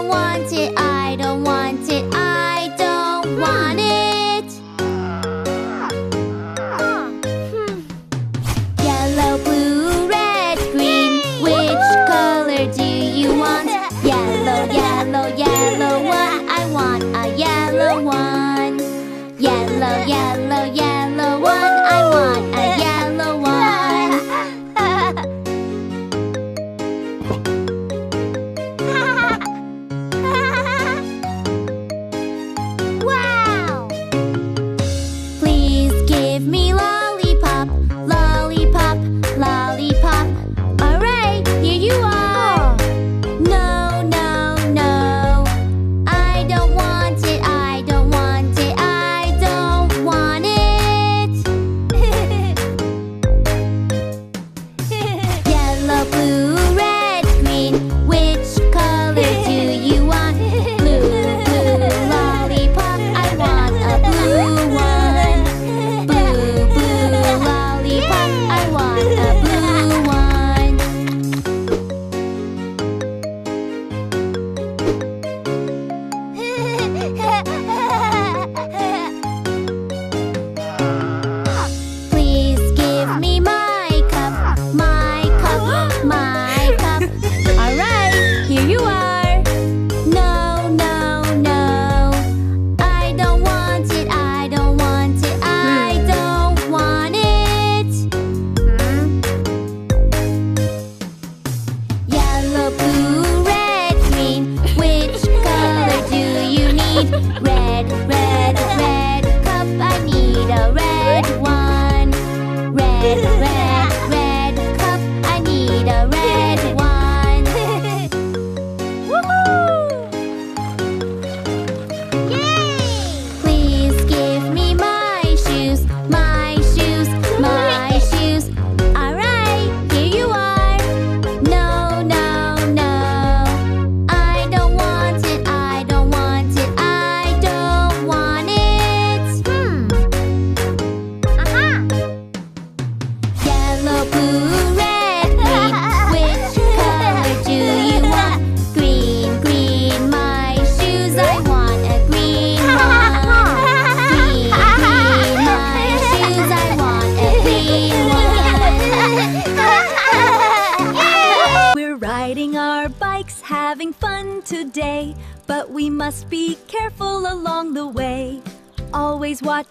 don't want it, I don't want it, I don't want it. Yellow, blue, red, green, which color do you want? Yellow, yellow, yellow one, I want a yellow one. Yellow, yellow, yellow one, I want a yellow one. Wow! Please give me lollipop, lollipop, lollipop. Alright, here you are. No, no, no, I don't want it, I don't want it, I don't want it. Yellow, blue, red, green, which color do you want? Blue, blue, lollipop, I want a blue one. Blue, blue, lollipop, I want a blue one. Please give me my cup, my cup, my cup. Alright, here you are. No, no, no, I don't want it, I don't want it, I don't want it. Yellow, blue, red, green, which color do you need? Red, red, red cup, I need a red one. Red, red, red cup, I need a red one. Woohoo! Yay! Please give me my shoes, my shoes, my shoes. Alright, here you are. No, no, no, I don't want it, I don't want it, I don't want it. Yellow, blue, red, green, which color do you want? Green, green, my shoes, I want a green one. Green, green, my shoes, I want a green one. We're riding our bikes, having fun today, but we must be careful along the way. Always watch